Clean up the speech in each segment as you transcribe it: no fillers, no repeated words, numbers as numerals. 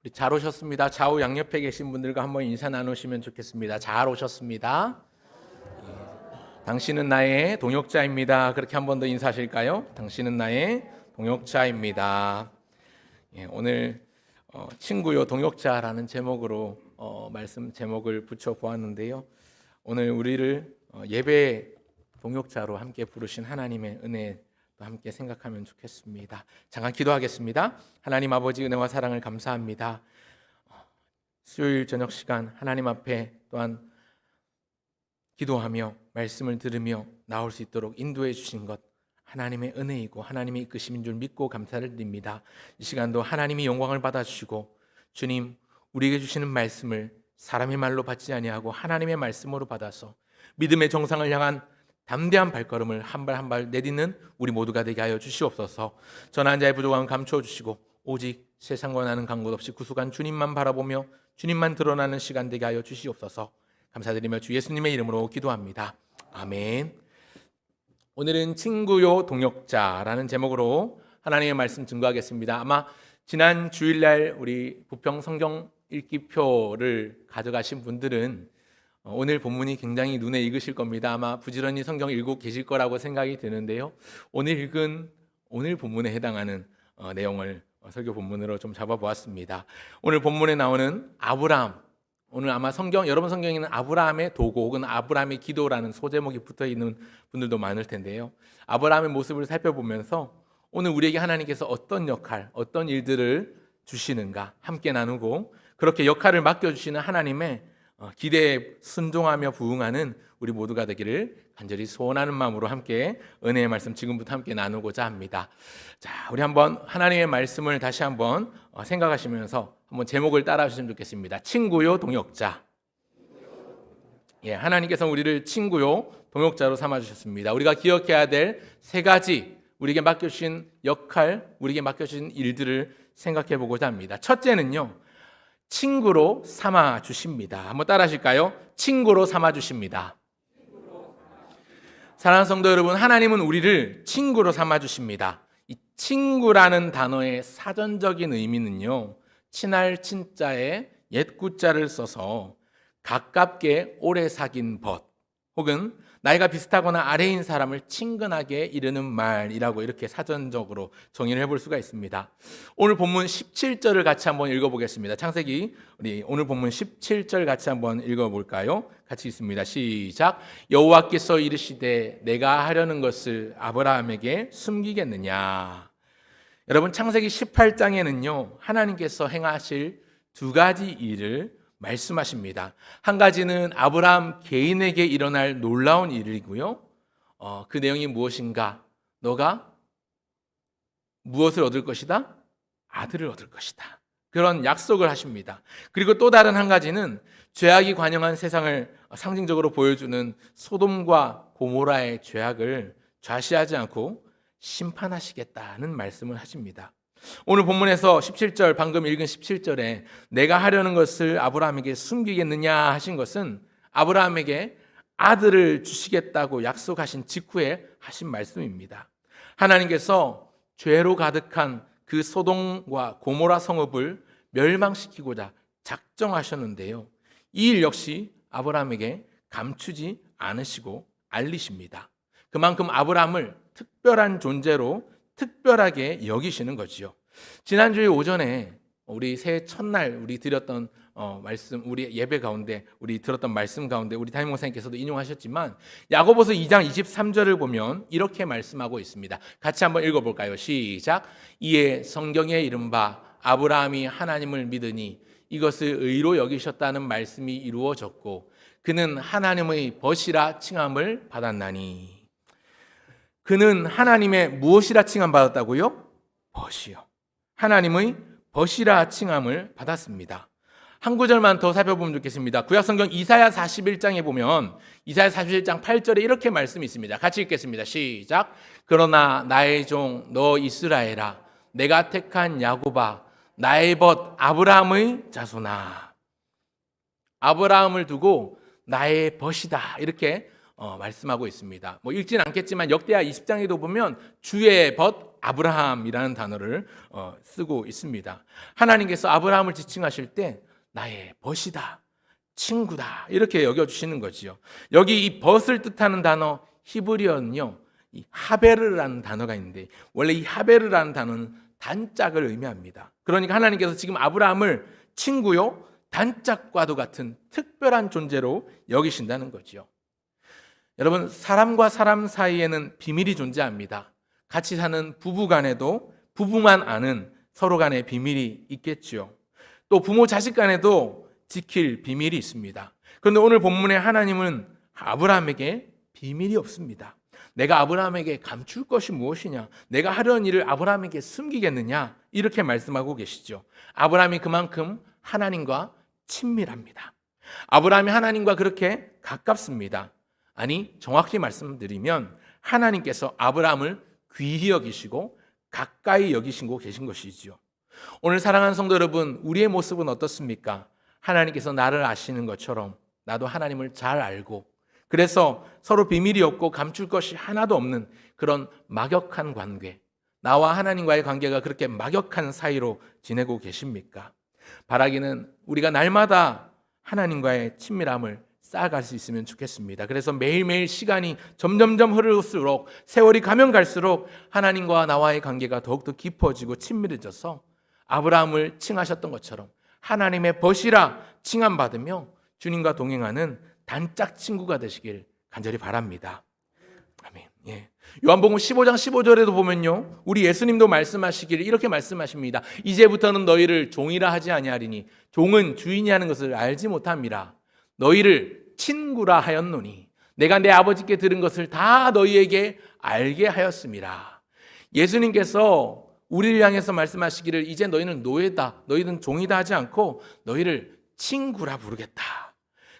우리 잘 오셨습니다. 좌우 양옆에 계신 분들과 한번 인사 나누시면 좋겠습니다. 잘 오셨습니다. 당신은 나의 동역자입니다. 그렇게 한 번 더 인사하실까요? 당신은 나의 동역자입니다. 오늘 친구요 동역자라는 제목으로 말씀 제목을 붙여 보았는데요. 오늘 우리를 예배 동역자로 함께 부르신 하나님의 은혜 또 함께 생각하면 좋겠습니다. 잠깐 기도하겠습니다. 하나님 아버지 은혜와 사랑을 감사합니다. 수요일 저녁 시간 하나님 앞에 또한 기도하며 말씀을 들으며 나올 수 있도록 인도해 주신 것 하나님의 은혜이고 하나님의 이끄심인 줄 믿고 감사를 드립니다. 이 시간도 하나님이 영광을 받아주시고 주님 우리에게 주시는 말씀을 사람의 말로 받지 아니하고 하나님의 말씀으로 받아서 믿음의 정상을 향한 담대한 발걸음을 한 발 한 발 내딛는 우리 모두가 되게 하여 주시옵소서. 전한 자의 부족함을 감추어 주시고 오직 세상과 나는 간 곳 없이 구속한 주님만 바라보며 주님만 드러나는 시간 되게 하여 주시옵소서. 감사드리며 주 예수님의 이름으로 기도합니다. 아멘. 오늘은 친구요 동역자라는 제목으로 하나님의 말씀 증거하겠습니다. 아마 지난 주일날 우리 부평 성경 읽기표를 가져가신 분들은 오늘 본문이 굉장히 눈에 익으실 겁니다. 아마 부지런히 성경 읽고 계실 거라고 생각이 드는데요. 오늘 읽은 오늘 본문에 해당하는 내용을 설교 본문으로 좀 잡아보았습니다. 오늘 본문에 나오는 아브라함, 오늘 아마 여러분 성경에는 아브라함의 도고 혹은 아브라함의 기도라는 소제목이 붙어 있는 분들도 많을 텐데요. 아브라함의 모습을 살펴보면서 오늘 우리에게 하나님께서 어떤 역할, 어떤 일들을 주시는가 함께 나누고 그렇게 역할을 맡겨주시는 하나님의 기대에 순종하며 부응하는 우리 모두가 되기를 간절히 소원하는 마음으로 함께 은혜의 말씀 지금부터 함께 나누고자 합니다. 자, 우리 한번 하나님의 말씀을 다시 한번 생각하시면서 한번 제목을 따라 주시면 좋겠습니다. 친구요 동역자. 하나님께서 우리를 친구요 동역자로 삼아 주셨습니다. 우리가 기억해야 될 세 가지 우리에게 맡겨주신 역할, 우리에게 맡겨주신 일들을 생각해 보고자 합니다. 첫째는요, 친구로 삼아 주십니다. 한번 따라 하실까요? 친구로 삼아 주십니다. 사랑하는 성도 여러분, 하나님은 우리를 친구로 삼아 주십니다. 이 친구라는 단어의 사전적인 의미는요, 친할 친자에 옛구자를 써서 가깝게 오래 사귄 벗 혹은 나이가 비슷하거나 아래인 사람을 친근하게 이르는 말이라고 이렇게 사전적으로 정의를 해볼 수가 있습니다. 오늘 본문 17절을 같이 한번 읽어보겠습니다. 창세기 우리 오늘 본문 17절 같이 한번 읽어볼까요? 같이 있습니다. 시작. 여호와께서 이르시되 내가 하려는 것을 아브라함에게 숨기겠느냐. 여러분 창세기 18장에는요 하나님께서 행하실 두 가지 일을 말씀하십니다. 한 가지는 아브라함 개인에게 일어날 놀라운 일이고요. 그 내용이 무엇인가? 너가 무엇을 얻을 것이다? 아들을 얻을 것이다. 그런 약속을 하십니다. 그리고 또 다른 한 가지는 죄악이 관영한 세상을 상징적으로 보여주는 소돔과 고모라의 죄악을 좌시하지 않고 심판하시겠다는 말씀을 하십니다. 오늘 본문에서 17절 방금 읽은 17절에 내가 하려는 것을 아브라함에게 숨기겠느냐 하신 것은 아브라함에게 아들을 주시겠다고 약속하신 직후에 하신 말씀입니다. 하나님께서 죄로 가득한 그 소돔과 고모라 성읍을 멸망시키고자 작정하셨는데요. 이 일 역시 아브라함에게 감추지 않으시고 알리십니다. 그만큼 아브라함을 특별한 존재로 특별하게 여기시는 거지요. 지난주에 오전에 우리 새해 첫날 우리 드렸던 말씀, 우리 예배 가운데 우리 들었던 말씀 가운데 우리 담임 목사님께서도 인용하셨지만 야고보서 2장 23절을 보면 이렇게 말씀하고 있습니다. 같이 한번 읽어볼까요? 시작. 이에 성경에 이른바 아브라함이 하나님을 믿으니 이것을 의로 여기셨다는 말씀이 이루어졌고 그는 하나님의 벗이라 칭함을 받았나니. 그는 하나님의 무엇이라 칭함 받았다고요? 벗이요. 하나님의 벗이라 칭함을 받았습니다. 한 구절만 더 살펴보면 좋겠습니다. 구약성경 이사야 41장에 보면 이사야 41장 8절에 이렇게 말씀이 있습니다. 같이 읽겠습니다. 시작. 그러나 나의 종 너 이스라엘아 내가 택한 야곱아 나의 벗 아브라함의 자손아. 아브라함을 두고 나의 벗이다 이렇게 말씀하고 있습니다. 읽지는 않겠지만 역대하 20장에도 보면 주의 벗 아브라함이라는 단어를 쓰고 있습니다. 하나님께서 아브라함을 지칭하실 때 나의 벗이다, 친구다 이렇게 여겨주시는 거지요. 여기 이 벗을 뜻하는 단어 히브리어는요, 이 하베르라는 단어가 있는데 원래 이 하베르라는 단어는 단짝을 의미합니다. 그러니까 하나님께서 지금 아브라함을 친구요, 단짝과도 같은 특별한 존재로 여기신다는 거죠. 여러분, 사람과 사람 사이에는 비밀이 존재합니다. 같이 사는 부부 간에도 부부만 아는 서로 간의 비밀이 있겠죠. 또 부모 자식 간에도 지킬 비밀이 있습니다. 그런데 오늘 본문에 하나님은 아브라함에게 비밀이 없습니다. 내가 아브라함에게 감출 것이 무엇이냐? 내가 하려는 일을 아브라함에게 숨기겠느냐? 이렇게 말씀하고 계시죠. 아브라함이 그만큼 하나님과 친밀합니다. 아브라함이 하나님과 그렇게 가깝습니다. 아니, 정확히 말씀드리면 하나님께서 아브라함을 귀히 여기시고 가까이 여기시고 계신 것이지요. 오늘 사랑하는 성도 여러분, 우리의 모습은 어떻습니까? 하나님께서 나를 아시는 것처럼 나도 하나님을 잘 알고, 그래서 서로 비밀이 없고 감출 것이 하나도 없는 그런 막역한 관계, 나와 하나님과의 관계가 그렇게 막역한 사이로 지내고 계십니까? 바라기는 우리가 날마다 하나님과의 친밀함을 쌓아갈 수 있으면 좋겠습니다. 그래서 매일매일 시간이 점점점 흐를수록, 세월이 가면 갈수록 하나님과 나와의 관계가 더욱더 깊어지고 친밀해져서 아브라함을 칭하셨던 것처럼 하나님의 벗이라 칭함받으며 주님과 동행하는 단짝 친구가 되시길 간절히 바랍니다. 아멘. 예. 요한복음 15장 15절에도 보면요, 우리 예수님도 말씀하시기를 이렇게 말씀하십니다. 이제부터는 너희를 종이라 하지 아니하리니 종은 주인이 하는 것을 알지 못함이라. 너희를 친구라 하였노니 내가 내 아버지께 들은 것을 다 너희에게 알게 하였음이라. 예수님께서 우리를 향해서 말씀하시기를 이제 너희는 노예다, 너희는 종이다 하지 않고 너희를 친구라 부르겠다.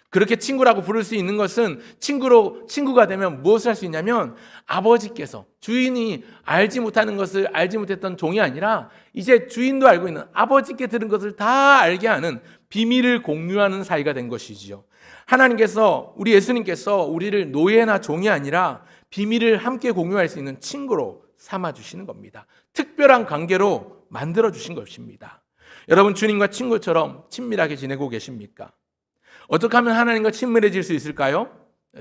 그렇게 친구라고 부를 수 있는 것은 친구가 되면 무엇을 할 수 있냐면 아버지께서, 주인이 알지 못하는 것을 알지 못했던 종이 아니라 이제 주인도 알고 있는, 아버지께 들은 것을 다 알게 하는 비밀을 공유하는 사이가 된 것이지요. 하나님께서, 우리 예수님께서 우리를 노예나 종이 아니라 비밀을 함께 공유할 수 있는 친구로 삼아주시는 겁니다. 특별한 관계로 만들어주신 것입니다. 여러분, 주님과 친구처럼 친밀하게 지내고 계십니까? 어떻게 하면 하나님과 친밀해질 수 있을까요?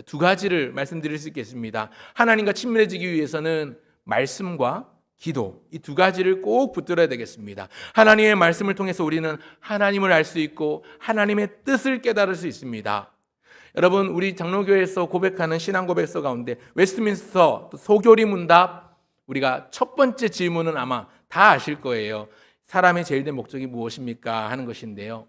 두 가지를 말씀드릴 수 있겠습니다. 하나님과 친밀해지기 위해서는 말씀과 기도, 이 두 가지를 꼭 붙들어야 되겠습니다. 하나님의 말씀을 통해서 우리는 하나님을 알 수 있고 하나님의 뜻을 깨달을 수 있습니다. 여러분, 우리 장로교회에서 고백하는 신앙 고백서 가운데 웨스트민스터 소교리 문답, 우리가 첫 번째 질문은 아마 다 아실 거예요. 사람의 제일 된 목적이 무엇입니까? 하는 것인데요.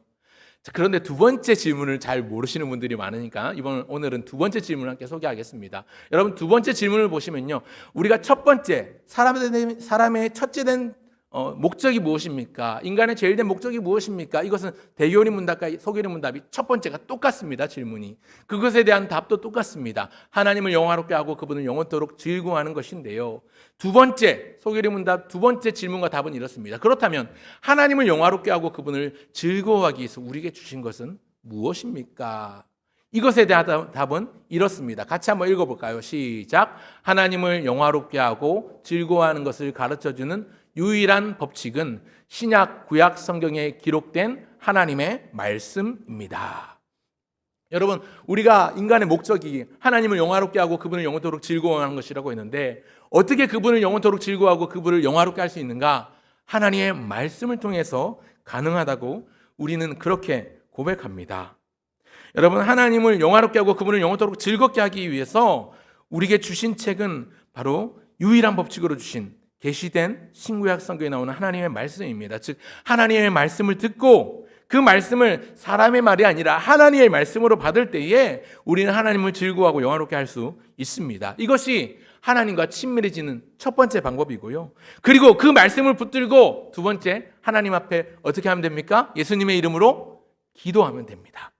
그런데 두 번째 질문을 잘 모르시는 분들이 많으니까 오늘은 두 번째 질문을 함께 소개하겠습니다. 여러분, 두 번째 질문을 보시면요, 우리가 첫 번째 사람의 첫째 된 목적이 무엇입니까? 인간의 제일 된 목적이 무엇입니까? 이것은 대교리 문답과 소교리 문답이 첫 번째가 똑같습니다. 질문이 그것에 대한 답도 똑같습니다. 하나님을 영화롭게 하고 그분을 영원토록 즐거워하는 것인데요, 두 번째 소교리 문답 두 번째 질문과 답은 이렇습니다. 그렇다면 하나님을 영화롭게 하고 그분을 즐거워하기 위해서 우리에게 주신 것은 무엇입니까? 이것에 대한 답은 이렇습니다. 같이 한번 읽어볼까요? 시작. 하나님을 영화롭게 하고 즐거워하는 것을 가르쳐주는 유일한 법칙은 신약 구약 성경에 기록된 하나님의 말씀입니다. 여러분, 우리가 인간의 목적이 하나님을 영화롭게 하고 그분을 영원토록 즐거워하는 것이라고 했는데, 어떻게 그분을 영원토록 즐거워하고 그분을 영화롭게 할 수 있는가? 하나님의 말씀을 통해서 가능하다고 우리는 그렇게 고백합니다. 여러분, 하나님을 영화롭게 하고 그분을 영원토록 즐겁게 하기 위해서 우리에게 주신 책은 바로 유일한 법칙으로 주신 계시된 신구약 성경에 나오는 하나님의 말씀입니다. 즉, 하나님의 말씀을 듣고 그 말씀을 사람의 말이 아니라 하나님의 말씀으로 받을 때에 우리는 하나님을 즐거워하고 영화롭게 할 수 있습니다. 이것이 하나님과 친밀해지는 첫 번째 방법이고요. 그리고 그 말씀을 붙들고 두 번째, 하나님 앞에 어떻게 하면 됩니까? 예수님의 이름으로 기도하면 됩니다.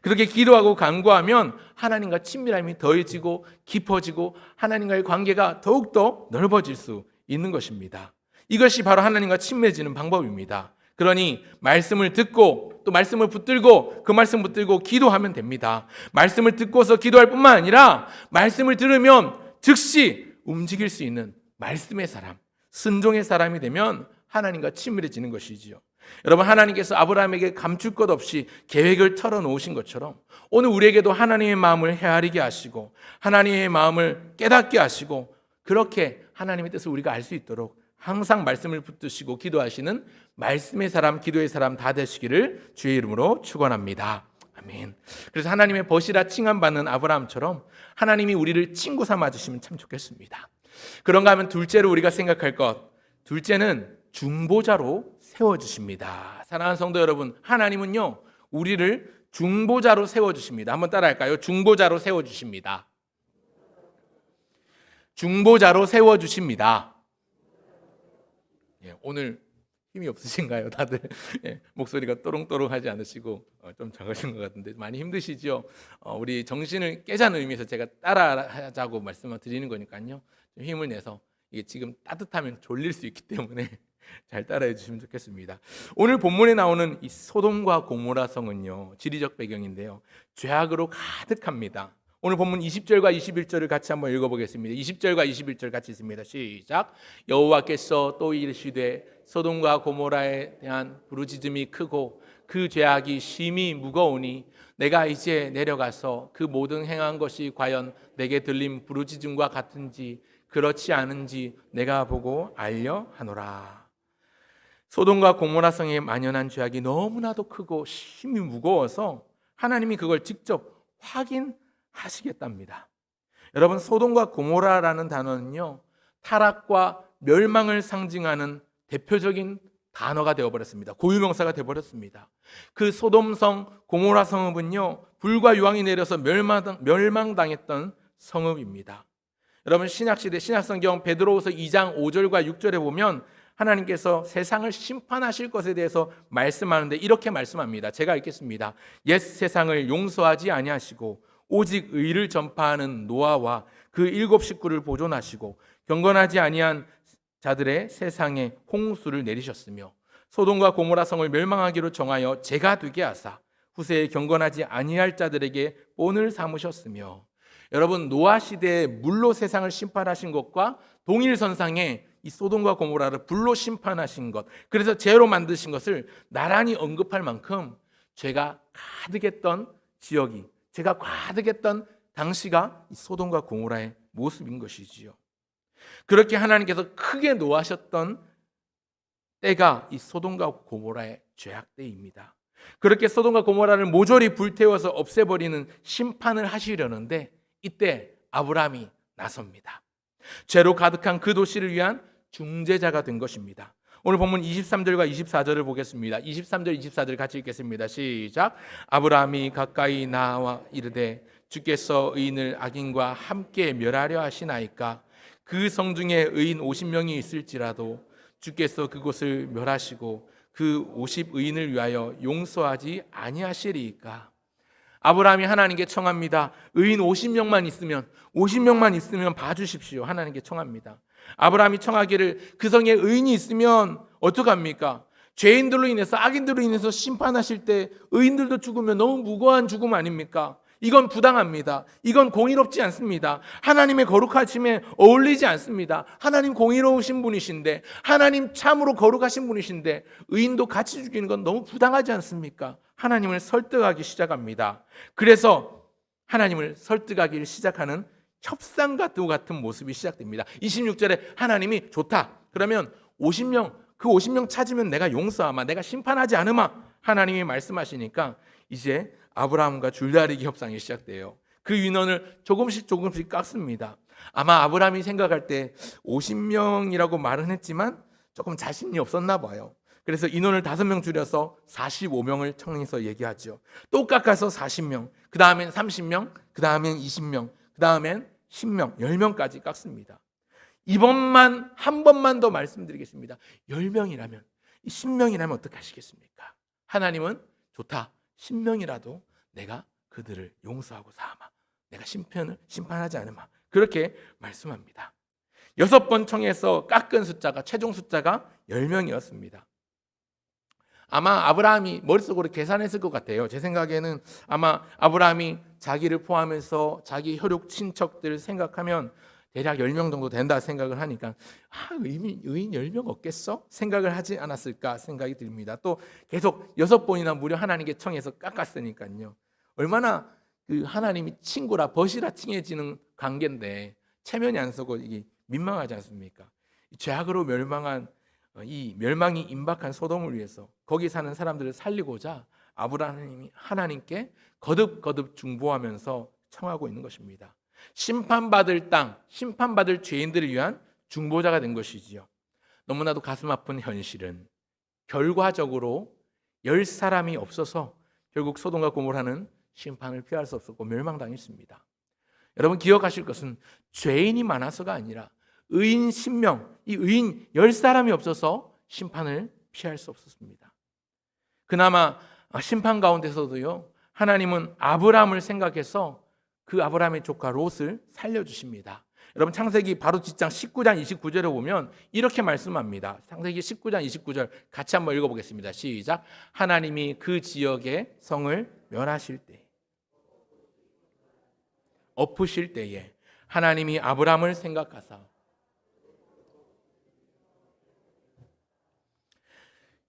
그렇게 기도하고 간구하면 하나님과 친밀함이 더해지고 깊어지고 하나님과의 관계가 더욱더 넓어질 수 있는 것입니다. 이것이 바로 하나님과 친밀해지는 방법입니다. 그러니 말씀을 듣고 또 말씀을 붙들고 그 말씀 붙들고 기도하면 됩니다. 말씀을 듣고서 기도할 뿐만 아니라 말씀을 들으면 즉시 움직일 수 있는 말씀의 사람, 순종의 사람이 되면 하나님과 친밀해지는 것이지요. 여러분, 하나님께서 아브라함에게 감출 것 없이 계획을 털어놓으신 것처럼 오늘 우리에게도 하나님의 마음을 헤아리게 하시고 하나님의 마음을 깨닫게 하시고 그렇게 하나님의 뜻을 우리가 알 수 있도록 항상 말씀을 붙드시고 기도하시는 말씀의 사람, 기도의 사람 다 되시기를 주의 이름으로 축원합니다. 아멘. 그래서 하나님의 벗이라 칭함받는 아브라함처럼 하나님이 우리를 친구 삼아주시면 참 좋겠습니다. 그런가 하면 둘째로 우리가 생각할 것, 둘째는 중보자로 세워주십니다. 사랑하는 성도 여러분, 하나님은요 우리를 중보자로 세워주십니다. 한번 따라할까요? 중보자로 세워주십니다. 중보자로 세워주십니다. 오늘 힘이 없으신가요? 다들 목소리가 또롱또롱하지 않으시고 좀 작으신 것 같은데 많이 힘드시죠? 우리 정신을 깨자는 의미에서 제가 따라하자고 말씀을 드리는 거니까요. 좀 힘을 내서 이게 지금 따뜻하면 졸릴 수 있기 때문에 잘 따라해 주시면 좋겠습니다. 오늘 본문에 나오는 이 소돔과 고모라 성은요 지리적 배경인데요 죄악으로 가득합니다. 오늘 본문 20절과 21절을 같이 한번 읽어보겠습니다. 20절과 21절 같이 있습니다. 시작. 여호와께서 또 이르시되 소돔과 고모라에 대한 부르짖음이 크고 그 죄악이 심히 무거우니 내가 이제 내려가서 그 모든 행한 것이 과연 내게 들린 부르짖음과 같은지 그렇지 않은지 내가 보고 알려 하노라. 소돔과 고모라 성에 만연한 죄악이 너무나도 크고 심히 무거워서 하나님이 그걸 직접 확인하시겠답니다. 여러분, 소돔과 고모라라는 단어는요 타락과 멸망을 상징하는 대표적인 단어가 되어버렸습니다. 고유명사가 되어버렸습니다. 그 소돔성, 고모라 성읍은요 불과 유황이 내려서 멸망당했던 성읍입니다. 여러분, 신약시대 신약성경 베드로후서 2장 5절과 6절에 보면 하나님께서 세상을 심판하실 것에 대해서 말씀하는데 이렇게 말씀합니다. 제가 읽겠습니다. 옛 세상을 용서하지 아니하시고 오직 의를 전파하는 노아와 그 7 식구를 보존하시고 경건하지 아니한 자들의 세상에 홍수를 내리셨으며 소돔과 고모라 성을 멸망하기로 정하여 재가 되게 하사 후세에 경건하지 아니할 자들에게 본을 삼으셨으며. 여러분, 노아 시대에 물로 세상을 심판하신 것과 동일선상에 이 소돔과 고모라를 불로 심판하신 것, 그래서 죄로 만드신 것을 나란히 언급할 만큼 죄가 가득했던 지역이, 죄가 가득했던 당시가 이 소돔과 고모라의 모습인 것이지요. 그렇게 하나님께서 크게 노하셨던 때가 이 소돔과 고모라의 죄악 때입니다. 그렇게 소돔과 고모라를 모조리 불태워서 없애버리는 심판을 하시려는데 이때 아브라함이 나섭니다. 죄로 가득한 그 도시를 위한 중재자가 된 것입니다. 오늘 본문 23절과 24절을 보겠습니다. 23절, 24절 같이 읽겠습니다. 시작. 아브라함이 가까이 나와 이르되 주께서 의인을 악인과 함께 멸하려 하시나이까? 그 성 중에 의인 50명이 있을지라도 주께서 그곳을 멸하시고 그 50 의인을 위하여 용서하지 아니하시리이까? 아브라함이 하나님께 청합니다. 의인 50명만 있으면 봐주십시오. 하나님께 청합니다. 아브라함이 청하기를 그 성에 의인이 있으면 어떡합니까? 죄인들로 인해서, 악인들로 인해서 심판하실 때 의인들도 죽으면 너무 무고한 죽음 아닙니까? 이건 부당합니다. 이건 공의롭지 않습니다. 하나님의 거룩하심에 어울리지 않습니다. 하나님 공의로우신 분이신데, 하나님 참으로 거룩하신 분이신데 의인도 같이 죽이는 건 너무 부당하지 않습니까? 하나님을 설득하기 시작합니다. 그래서 하나님을 설득하기 시작하는 협상과 같은 모습이 시작됩니다. 26절에 하나님이 좋다. 그러면 50명, 그 50명 찾으면 내가 용서하마, 내가 심판하지 않으마. 하나님이 말씀하시니까 이제 아브라함과 줄다리기 협상이 시작돼요. 그 인원을 조금씩 깎습니다. 아마 아브라함이 생각할 때 50명이라고 말은 했지만 조금 자신이 없었나 봐요. 그래서 인원을 5명 줄여서 45명을 청해서 얘기하죠. 또 깎아서 40명, 그 다음엔 30명, 그 다음엔 20명, 그 다음엔 10명, 10명까지 깎습니다. 이번만 한 번만 더 말씀드리겠습니다. 10명이라면, 10명이라면 어떻게 하시겠습니까? 하나님은 좋다. 10명이라도 내가 그들을 용서하고 사하마. 내가 심판하지 않으마. 그렇게 말씀합니다. 6번 청해서 깎은 숫자가, 최종 숫자가 10명이었습니다. 아마 아브라함이 머릿속으로 계산했을 것 같아요. 제 생각에는 아마 아브라함이 자기를 포함해서 자기 혈육 친척들을 생각하면 대략 10명 정도 된다 생각을 하니까 의인 10명 없겠어? 생각을 하지 않았을까 생각이 듭니다. 또 계속 6번이나 무려 하나님께 청해서 깎았으니까요. 얼마나 그 하나님이 친구라 벗이라 칭해지는 관계인데 체면이 안 서고 이게 민망하지 않습니까? 죄악으로 멸망한 이 멸망이 임박한 소돔을 위해서 거기 사는 사람들을 살리고자 아브라함이 하나님께 거듭 중보하면서 청하고 있는 것입니다. 심판받을 땅, 심판받을 죄인들을 위한 중보자가 된 것이지요. 너무나도 가슴 아픈 현실은 결과적으로 10사람이 없어서 결국 소돔과 고모라는 심판을 피할 수 없었고 멸망당했습니다. 여러분 기억하실 것은 죄인이 많아서가 아니라 의인 10명, 이 의인 10사람이 없어서 심판을 피할 수 없었습니다. 그나마 심판 가운데서도요, 하나님은 아브라함을 생각해서 그 아브라함의 조카 롯을 살려주십니다. 여러분 창세기 바로 뒷장 19장 29절에 보면 이렇게 말씀합니다. 창세기 19장 29절 같이 한번 읽어보겠습니다. 시작. 하나님이 그 지역의 성을 멸하실 때, 엎으실 때에 하나님이 아브라함을 생각하사.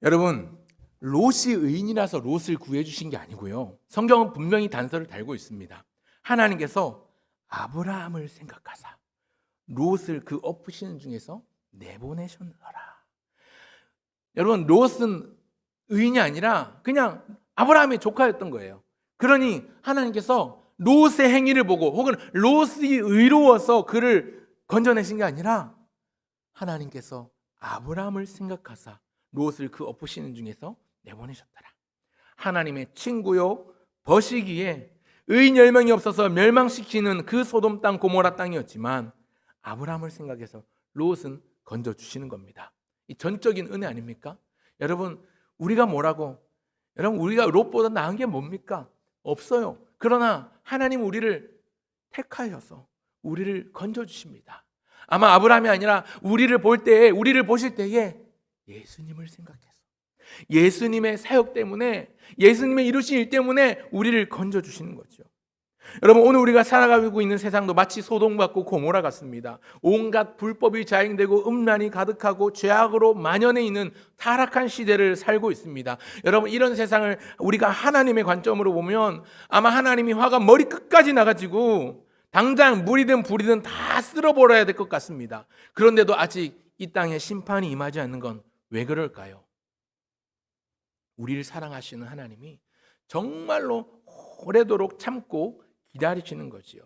여러분 롯이 의인이라서 롯을 구해주신 게 아니고요, 성경은 분명히 단서를 달고 있습니다. 하나님께서 아브라함을 생각하사 롯을 그 엎으시는 중에서 내보내셨노라. 여러분 롯은 의인이 아니라 그냥 아브라함의 조카였던 거예요. 그러니 하나님께서 롯의 행위를 보고 혹은 롯이 의로워서 그를 건져내신 게 아니라 하나님께서 아브라함을 생각하사 롯을 그 엎으시는 중에서 내보내셨더라. 하나님의 친구요 벗이기에 의인 10명이 없어서 멸망시키는 그 소돔 땅 고모라 땅이었지만 아브라함을 생각해서 롯은 건져주시는 겁니다. 이 전적인 은혜 아닙니까? 여러분 우리가 뭐라고, 여러분 우리가 롯보다 나은 게 뭡니까? 없어요. 그러나 하나님 우리를 택하여서 우리를 건져주십니다. 아마 아브라함이 아니라 우리를 보실 때에 예수님을 생각해서 예수님의 사역 때문에, 예수님의 이루신 일 때문에 우리를 건져주시는 거죠. 여러분 오늘 우리가 살아가고 있는 세상도 마치 소돔과 고모라 같습니다. 온갖 불법이 자행되고 음란이 가득하고 죄악으로 만연해 있는 타락한 시대를 살고 있습니다. 여러분 이런 세상을 우리가 하나님의 관점으로 보면 아마 하나님이 화가 머리끝까지 나가지고 당장 물이든 불이든 다 쓸어버려야 될 것 같습니다. 그런데도 아직 이 땅에 심판이 임하지 않는 건 왜 그럴까요? 우리를 사랑하시는 하나님이 정말로 오래도록 참고 기다리시는 거지요.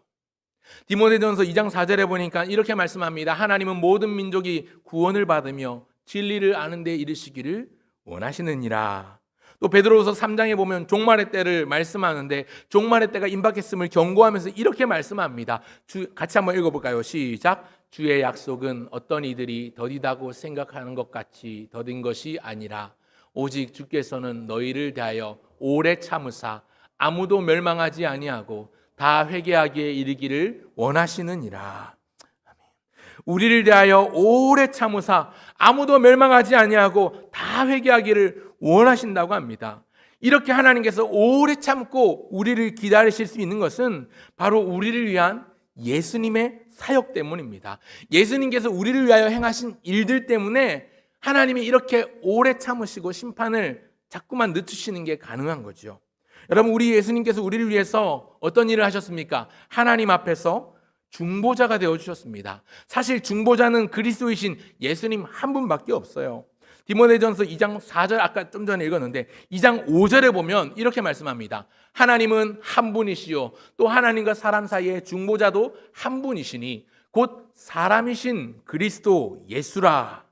디모데전서 2장 4절에 보니까 이렇게 말씀합니다. 하나님은 모든 민족이 구원을 받으며 진리를 아는 데 이르시기를 원하시느니라. 또 베드로후서 3장에 보면 종말의 때를 말씀하는데 종말의 때가 임박했음을 경고하면서 이렇게 말씀합니다. 같이 한번 읽어볼까요? 시작. 주의 약속은 어떤 이들이 더디다고 생각하는 것 같이 더딘 것이 아니라 오직 주께서는 너희를 대하여 오래 참으사 아무도 멸망하지 아니하고 다 회개하기에 이르기를 원하시느니라. 우리를 대하여 오래 참으사 아무도 멸망하지 아니하고 다 회개하기를 원하신다고 합니다. 이렇게 하나님께서 오래 참고 우리를 기다리실 수 있는 것은 바로 우리를 위한 예수님의 사역 때문입니다. 예수님께서 우리를 위하여 행하신 일들 때문에 하나님이 이렇게 오래 참으시고 심판을 자꾸만 늦추시는 게 가능한 거죠. 여러분 우리 예수님께서 우리를 위해서 어떤 일을 하셨습니까? 하나님 앞에서 중보자가 되어주셨습니다. 사실 중보자는 그리스도이신 예수님 한 분밖에 없어요. 디모데전서 2장 4절 아까 좀 전에 읽었는데 2장 5절에 보면 이렇게 말씀합니다. 하나님은 한 분이시요 또 하나님과 사람 사이의 중보자도 한 분이시니 곧 사람이신 그리스도 예수라.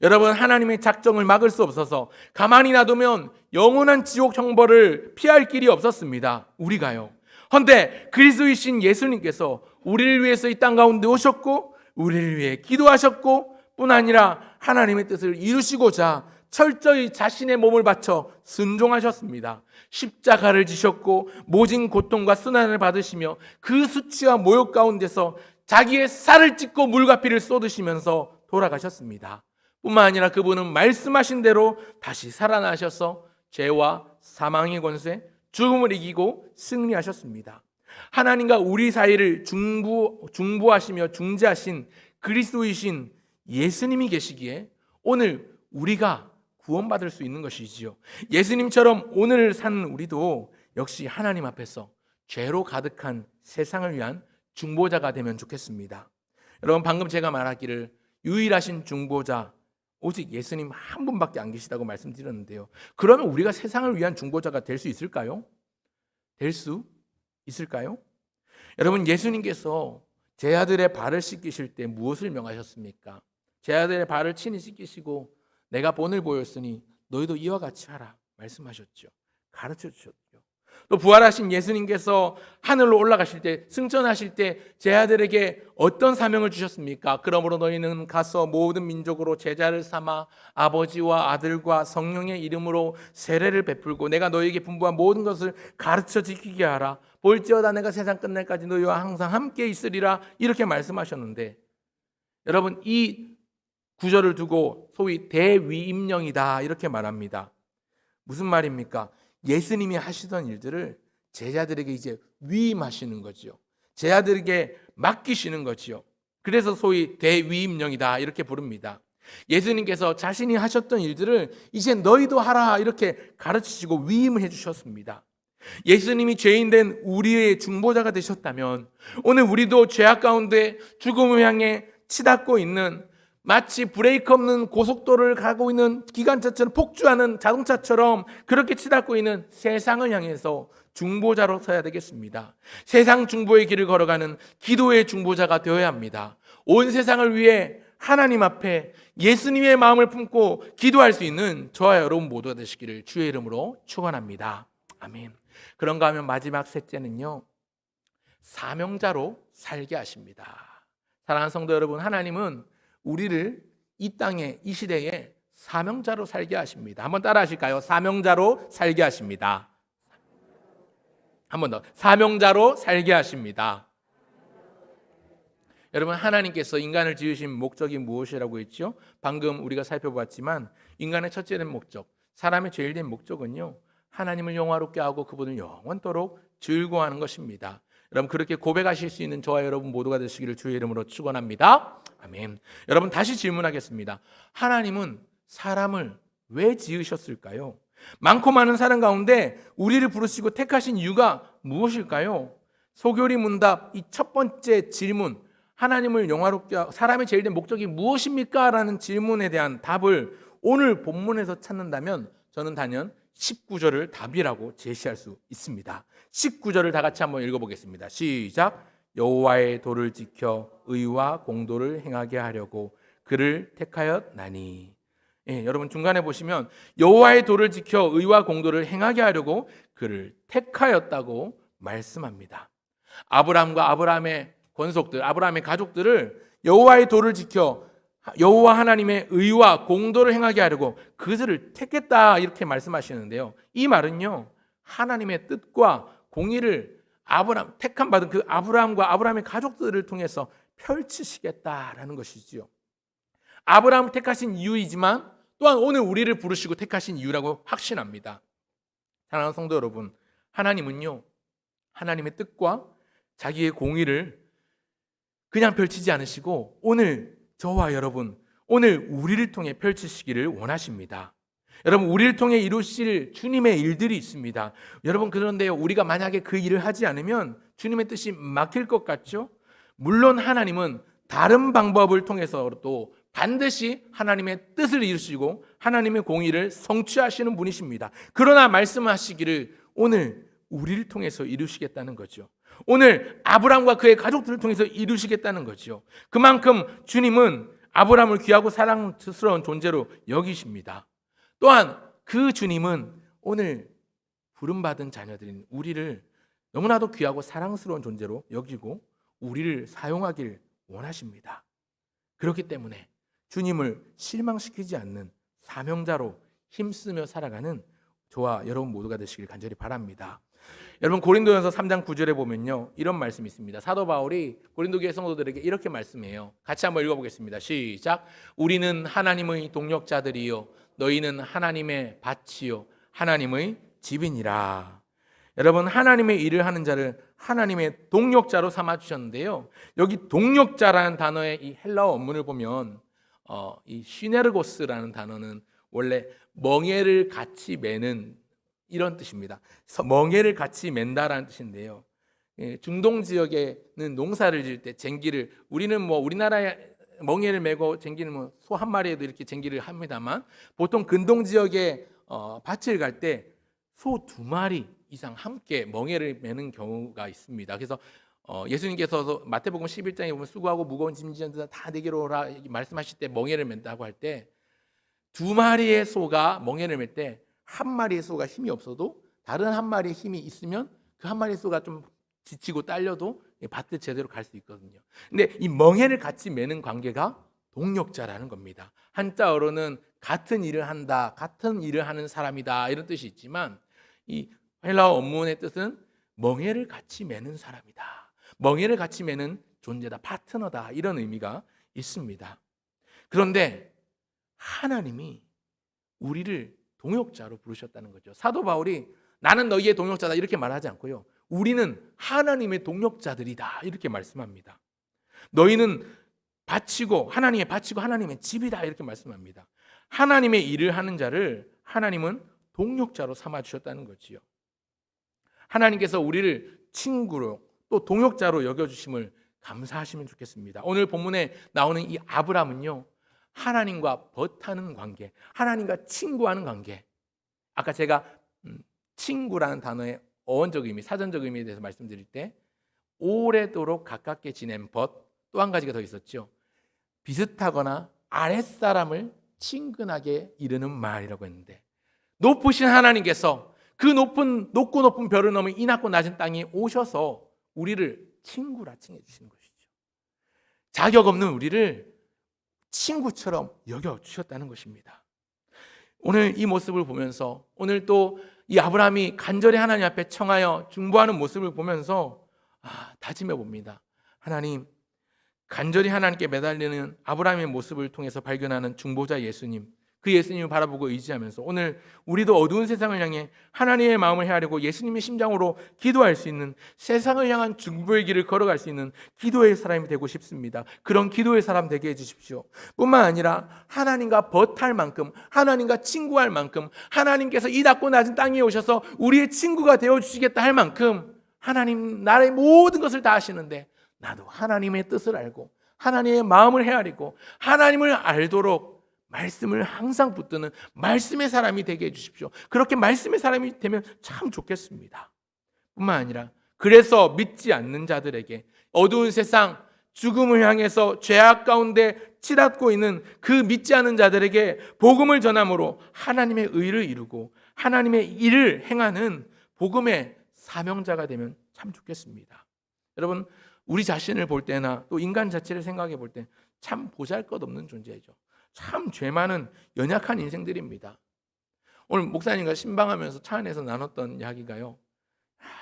여러분 하나님의 작정을 막을 수 없어서 가만히 놔두면 영원한 지옥 형벌을 피할 길이 없었습니다. 우리가요. 그런데 그리스도이신 예수님께서 우리를 위해서 이 땅 가운데 오셨고 우리를 위해 기도하셨고 뿐 아니라 하나님의 뜻을 이루시고자 철저히 자신의 몸을 바쳐 순종하셨습니다. 십자가를 지셨고 모진 고통과 순환을 받으시며 그 수치와 모욕 가운데서 자기의 살을 찢고 물과 피를 쏟으시면서 돌아가셨습니다. 뿐만 아니라 그분은 말씀하신 대로 다시 살아나셔서 죄와 사망의 권세, 죽음을 이기고 승리하셨습니다. 하나님과 우리 사이를 중보하시며 중재하신 그리스도이신 예수님이 계시기에 오늘 우리가 구원받을 수 있는 것이지요. 예수님처럼 오늘 사는 우리도 역시 하나님 앞에서 죄로 가득한 세상을 위한 중보자가 되면 좋겠습니다. 여러분, 방금 제가 말하기를 유일하신 중보자 오직 예수님 한 분밖에 안 계시다고 말씀드렸는데요. 그러면 우리가 세상을 위한 중보자가 될 수 있을까요? 될 수 있을까요? 여러분, 예수님께서 제 아들의 발을 씻기실 때 무엇을 명하셨습니까? 제 아들의 발을 친히 씻기시고 내가 본을 보였으니 너희도 이와 같이 하라 말씀하셨죠. 가르쳐 주셨죠. 또 부활하신 예수님께서 하늘로 올라가실 때, 승천하실 때 제 아들에게 어떤 사명을 주셨습니까? 그러므로 너희는 가서 모든 민족으로 제자를 삼아 아버지와 아들과 성령의 이름으로 세례를 베풀고 내가 너희에게 분부한 모든 것을 가르쳐 지키게 하라. 볼지어다 내가 세상 끝날까지 너희와 항상 함께 있으리라. 이렇게 말씀하셨는데, 여러분, 이 구절을 두고 소위 대위임령이다 이렇게 말합니다. 무슨 말입니까? 예수님이 하시던 일들을 제자들에게 이제 위임하시는 거죠. 제자들에게 맡기시는 거지요. 그래서 소위 대위임령이다 이렇게 부릅니다. 예수님께서 자신이 하셨던 일들을 이제 너희도 하라 이렇게 가르치시고 위임을 해주셨습니다. 예수님이 죄인된 우리의 중보자가 되셨다면 오늘 우리도 죄악 가운데 죽음을 향해 치닫고 있는, 마치 브레이크 없는 고속도로를 가고 있는 기관차처럼, 폭주하는 자동차처럼 그렇게 치닫고 있는 세상을 향해서 중보자로 서야 되겠습니다. 세상 중보의 길을 걸어가는 기도의 중보자가 되어야 합니다. 온 세상을 위해 하나님 앞에 예수님의 마음을 품고 기도할 수 있는 저와 여러분 모두가 되시기를 주의 이름으로 축원합니다. 아멘. 그런가 하면 마지막 셋째는요, 사명자로 살게 하십니다. 사랑하는 성도 여러분, 하나님은 우리를 이 땅에, 이 시대에 사명자로 살게 하십니다. 한번 따라 하실까요? 사명자로 살게 하십니다. 한번 더. 사명자로 살게 하십니다. 여러분, 하나님께서 인간을 지으신 목적이 무엇이라고 했죠? 방금 우리가 살펴봤지만 인간의 첫째된 목적, 사람의 제일된 목적은요, 하나님을 영화롭게 하고 그분을 영원토록 즐거워하는 것입니다. 여러분, 그렇게 고백하실 수 있는 저와 여러분 모두가 되시기를 주의 이름으로 축원합니다. 아멘. 여러분, 다시 질문하겠습니다. 하나님은 사람을 왜 지으셨을까요? 많고 많은 사람 가운데 우리를 부르시고 택하신 이유가 무엇일까요? 소교리 문답 이 첫 번째 질문, 하나님을 영화롭게 하고 사람의 제일된 목적이 무엇입니까? 라는 질문에 대한 답을 오늘 본문에서 찾는다면 저는 단연 19절을 답이라고 제시할 수 있습니다. 19절을 다 같이 한번 읽어보겠습니다. 시작. 여호와의 도를 지켜 의와 공도를 행하게 하려고 그를 택하였나니. 여러분, 중간에 보시면 여호와의 도를 지켜 의와 공도를 행하게 하려고 그를 택하였다고 말씀합니다. 아브라함과 아브라함의 권속들, 아브라함의 가족들을 여호와의 도를 지켜 여호와 하나님의 의와 공도를 행하게 하려고 그들을 택했다 이렇게 말씀하시는데요. 이 말은요, 하나님의 뜻과 공의를 택함 받은 그 아브라함과 아브라함의 가족들을 통해서 펼치시겠다라는 것이지요. 아브라함을 택하신 이유이지만 또한 오늘 우리를 부르시고 택하신 이유라고 확신합니다. 사랑하는 성도 여러분, 하나님은요, 하나님의 뜻과 자기의 공의를 그냥 펼치지 않으시고 오늘 저와 여러분, 오늘 우리를 통해 펼치시기를 원하십니다. 여러분, 우리를 통해 이루실 주님의 일들이 있습니다. 여러분, 그런데요, 우리가 만약에 그 일을 하지 않으면 주님의 뜻이 막힐 것 같죠? 물론 하나님은 다른 방법을 통해서도 반드시 하나님의 뜻을 이루시고 하나님의 공의를 성취하시는 분이십니다. 그러나 말씀하시기를 오늘 우리를 통해서 이루시겠다는 거죠. 오늘 아브라함과 그의 가족들을 통해서 이루시겠다는 거죠. 그만큼 주님은 아브라함을 귀하고 사랑스러운 존재로 여기십니다. 또한 그 주님은 오늘 부름받은 자녀들인 우리를 너무나도 귀하고 사랑스러운 존재로 여기고 우리를 사용하길 원하십니다. 그렇기 때문에 주님을 실망시키지 않는 사명자로 힘쓰며 살아가는 저와 여러분 모두가 되시길 간절히 바랍니다. 여러분, 고린도전서 3장 9절에 보면요, 이런 말씀이 있습니다. 사도 바울이 고린도 교회 성도들에게 이렇게 말씀해요. 같이 한번 읽어보겠습니다. 시작. 우리는 하나님의 동역자들이요 너희는 하나님의 밭이요 하나님의 집이니라. 여러분, 하나님의 일을 하는 자를 하나님의 동력자로 삼아 주셨는데요. 여기 동력자라는 단어의 이 헬라어 원문을 보면 이 시네르고스라는 단어는 원래 멍에를 같이 매는 이런 뜻입니다. 멍에를 같이 맨다라는 뜻인데요. 중동 지역에는 농사를 지을 때 쟁기를, 우리는 뭐 우리나라에 멍에를 메고 쟁기는 뭐 소 한 마리에도 이렇게 쟁기를 합니다만, 보통 근동 지역에 밭을 갈 때 소 2마리 이상 함께 멍에를 매는 경우가 있습니다. 그래서 예수님께서 마태복음 11장에 보면 수고하고 무거운 짐진 자들 다 내게로 오라 말씀하실 때 멍에를 맨다고 할 때 2마리의 소가 멍에를 맬 때 한 마리의 소가 힘이 없어도 다른 한 마리의 힘이 있으면 그 한 마리의 소가 좀 지치고 딸려도 밭을 제대로 갈 수 있거든요. 근데 이 멍에를 같이 매는 관계가 동력자라는 겁니다. 한자어로는 같은 일을 한다, 같은 일을 하는 사람이다 이런 뜻이 있지만, 이 헬라어 원문의 뜻은 멍에를 같이 매는 사람이다, 멍에를 같이 매는 존재다, 파트너다 이런 의미가 있습니다. 그런데 하나님이 우리를 동역자로 부르셨다는 거죠. 사도 바울이 나는 너희의 동역자다 이렇게 말하지 않고요, 우리는 하나님의 동역자들이다 이렇게 말씀합니다. 너희는 바치고 하나님의 집이다 이렇게 말씀합니다. 하나님의 일을 하는 자를 하나님은 동역자로 삼아 주셨다는 거지요. 하나님께서 우리를 친구로 또 동역자로 여겨주심을 감사하시면 좋겠습니다. 오늘 본문에 나오는 이 아브라함은요, 하나님과 벗하는 관계, 하나님과 친구하는 관계. 아까 제가 친구라는 단어의 어원적 의미, 사전적 의미에 대해서 말씀드릴 때 오래도록 가깝게 지낸 벗, 또 한 가지가 더 있었죠. 비슷하거나 아랫사람을 친근하게 이르는 말이라고 했는데, 높으신 하나님께서 그 높고 높은 별을 넘은 이 낮고 낮은 땅에 오셔서 우리를 친구라 칭해 주시는 것이죠. 자격 없는 우리를 친구처럼 여겨주셨다는 것입니다. 오늘 이 모습을 보면서, 오늘 또 이 아브라함이 간절히 하나님 앞에 청하여 중보하는 모습을 보면서 다짐해 봅니다. 하나님, 간절히 하나님께 매달리는 아브라함의 모습을 통해서 발견하는 중보자 예수님, 그 예수님을 바라보고 의지하면서 오늘 우리도 어두운 세상을 향해 하나님의 마음을 헤아리고 예수님의 심장으로 기도할 수 있는, 세상을 향한 중보의 길을 걸어갈 수 있는 기도의 사람이 되고 싶습니다. 그런 기도의 사람 되게 해주십시오. 뿐만 아니라 하나님과 벗할 만큼, 하나님과 친구할 만큼, 하나님께서 이 낮고 낮은 땅에 오셔서 우리의 친구가 되어주시겠다 할 만큼 하나님 나의 모든 것을 다 아시는데, 나도 하나님의 뜻을 알고 하나님의 마음을 헤아리고 하나님을 알도록 말씀을 항상 붙드는 말씀의 사람이 되게 해주십시오. 그렇게 말씀의 사람이 되면 참 좋겠습니다. 뿐만 아니라 그래서 믿지 않는 자들에게, 어두운 세상 죽음을 향해서 죄악 가운데 치닫고 있는 그 믿지 않는 자들에게 복음을 전함으로 하나님의 의를 이루고 하나님의 일을 행하는 복음의 사명자가 되면 참 좋겠습니다. 여러분, 우리 자신을 볼 때나 또 인간 자체를 생각해 볼 때 참 보잘것없는 존재죠. 참 죄 많은 연약한 인생들입니다. 오늘 목사님과 신방하면서 차 안에서 나눴던 이야기가요,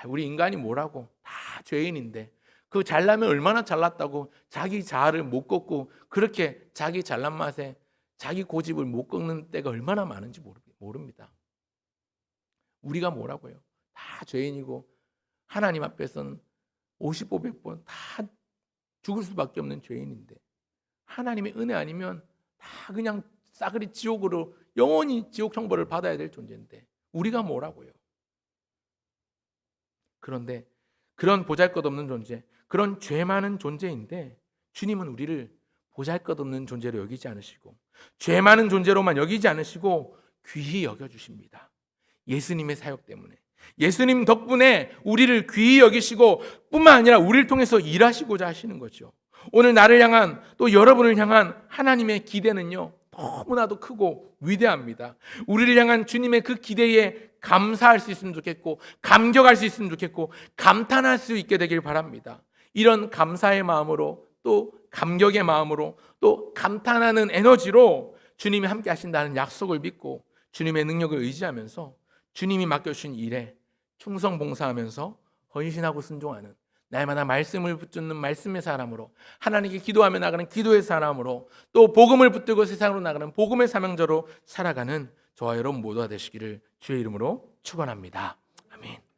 우리 인간이 뭐라고, 다 죄인인데 그 잘나면 얼마나 잘났다고 자기 자아를 못 꺾고 그렇게 자기 잘난 맛에 자기 고집을 못 꺾는 때가 얼마나 많은지 모릅니다. 우리가 뭐라고요? 다 죄인이고 하나님 앞에서는 50, 500번 다 죽을 수밖에 없는 죄인인데, 하나님의 은혜 아니면 다 그냥 싸그리 지옥으로 영원히 지옥 형벌을 받아야 될 존재인데 우리가 뭐라고요? 그런데 그런 보잘것없는 존재, 그런 죄 많은 존재인데 주님은 우리를 보잘것없는 존재로 여기지 않으시고 죄 많은 존재로만 여기지 않으시고 귀히 여겨주십니다. 예수님의 사역 때문에, 예수님 덕분에 우리를 귀히 여기시고 뿐만 아니라 우리를 통해서 일하시고자 하시는 거죠. 오늘 나를 향한, 또 여러분을 향한 하나님의 기대는요, 너무나도 크고 위대합니다. 우리를 향한 주님의 그 기대에 감사할 수 있으면 좋겠고, 감격할 수 있으면 좋겠고, 감탄할 수 있게 되길 바랍니다. 이런 감사의 마음으로, 또 감격의 마음으로, 또 감탄하는 에너지로 주님이 함께 하신다는 약속을 믿고 주님의 능력을 의지하면서 주님이 맡겨주신 일에 충성봉사하면서 헌신하고 순종하는 날마다 말씀을 붙드는 말씀의 사람으로, 하나님께 기도하며 나가는 기도의 사람으로, 또 복음을 붙들고 세상으로 나가는 복음의 사명자로 살아가는 저와 여러분 모두가 되시기를 주의 이름으로 축원합니다. 아멘.